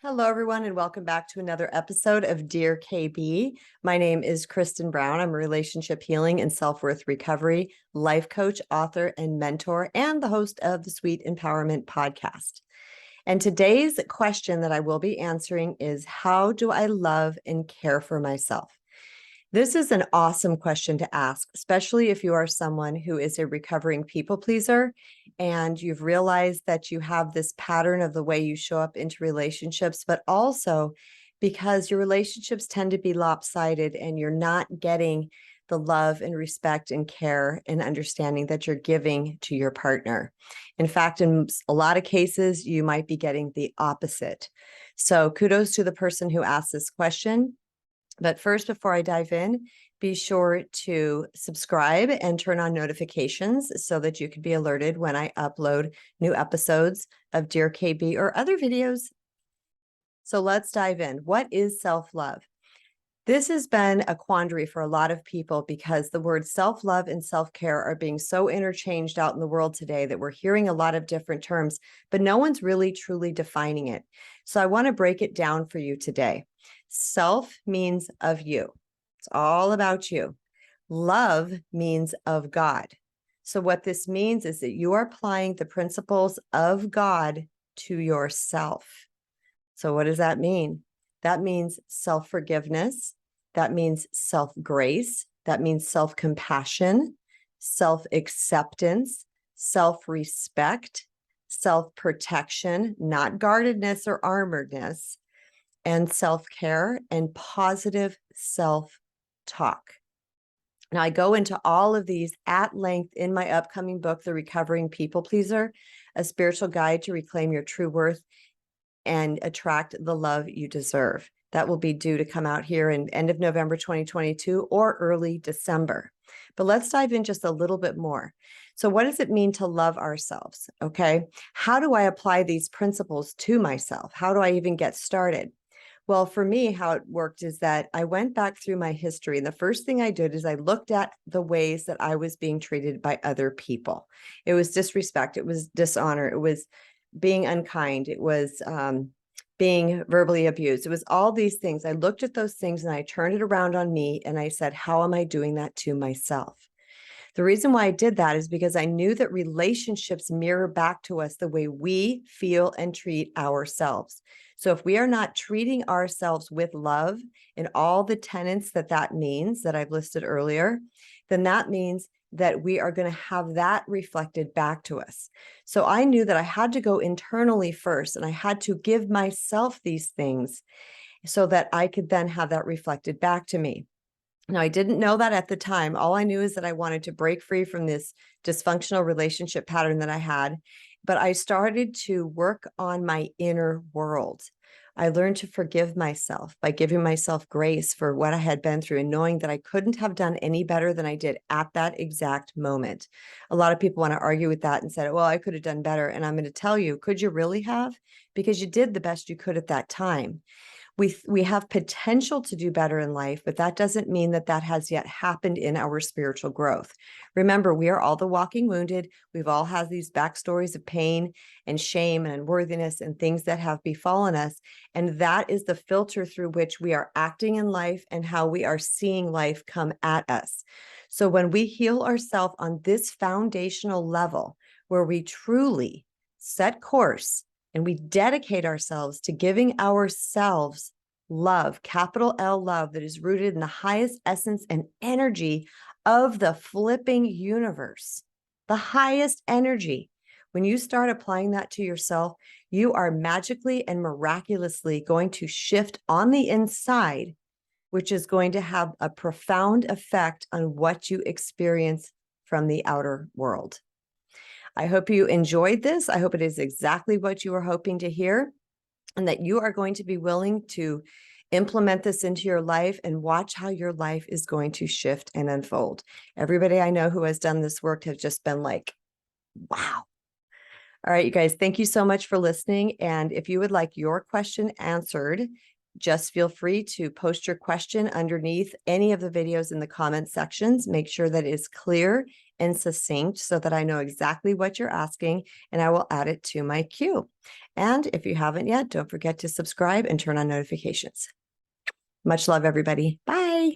Hello, everyone, and welcome back to another episode of Dear KB. My name is Kristen Brown. I'm a relationship healing and self-worth recovery life coach, author, and mentor, and the host of the Sweet Empowerment podcast. And today's question that I will be answering is, how do I love and care for myself? This is an awesome question to ask, especially if you are someone who is a recovering people pleaser and you've realized that you have this pattern of the way you show up into relationships, but also because your relationships tend to be lopsided and you're not getting the love and respect and care and understanding that you're giving to your partner. In fact, in a lot of cases, you might be getting the opposite. So kudos to the person who asked this question. But first, before I dive in, be sure to subscribe and turn on notifications so that you can be alerted when I upload new episodes of Dear KB or other videos. So let's dive in. What is self-love? This has been a quandary for a lot of people because the words self-love and self-care are being so interchanged out in the world today that we're hearing a lot of different terms, but no one's really truly defining it. So I want to break it down for you today. Self means of you. It's all about you. Love means of God. So what this means is that you are applying the principles of God to yourself. So what does that mean? That means self-forgiveness. That means self-grace. That means self-compassion, self-acceptance, self-respect, self-protection, not guardedness or armoredness, and self-care and positive self-talk. Now, I go into all of these at length in my upcoming book, The Recovering People Pleaser, a spiritual guide to reclaim your true worth and attract the love you deserve. That will be due to come out here in end of November 2022 or early December. But let's dive in just a little bit more. So what does it mean to love ourselves? Okay. How do I apply these principles to myself? How do I even get started? Well, for me, how it worked is that I went back through my history. And the first thing I did is I looked at the ways that I was being treated by other people. It was disrespect. It was dishonor. It was being unkind. It was being verbally abused. It was all these things. I looked at those things and I turned it around on me and I said, how am I doing that to myself? The reason why I did that is because I knew that relationships mirror back to us the way we feel and treat ourselves. So if we are not treating ourselves with love and all the tenets that that means that I've listed earlier, then that means that we are going to have that reflected back to us. So I knew that I had to go internally first and I had to give myself these things so that I could then have that reflected back to me. Now, I didn't know that at the time. All I knew is that I wanted to break free from this dysfunctional relationship pattern that I had, but I started to work on my inner world. I learned to forgive myself by giving myself grace for what I had been through and knowing that I couldn't have done any better than I did at that exact moment. A lot of people want to argue with that and say, well, I could have done better. And I'm going to tell you, could you really have? Because you did the best you could at that time. We have potential to do better in life, but that doesn't mean that that has yet happened in our spiritual growth. Remember, we are all the walking wounded. We've all had these backstories of pain and shame and unworthiness and things that have befallen us. And that is the filter through which we are acting in life and how we are seeing life come at us. So when we heal ourselves on this foundational level, where we truly set course and we dedicate ourselves to giving ourselves love, capital L love, that is rooted in the highest essence and energy of the flipping universe, the highest energy. When you start applying that to yourself, you are magically and miraculously going to shift on the inside, which is going to have a profound effect on what you experience from the outer world. I hope you enjoyed this. I hope it is exactly what you were hoping to hear, and that you are going to be willing to implement this into your life and watch how your life is going to shift and unfold. Everybody I know who has done this work has just been like, wow. All right, you guys, thank you so much for listening. And if you would like your question answered, just feel free to post your question underneath any of the videos in the comment sections. Make sure that it is clear and succinct so that I know exactly what you're asking, and I will add it to my queue. And if you haven't yet, don't forget to subscribe and turn on notifications. Much love, everybody. Bye.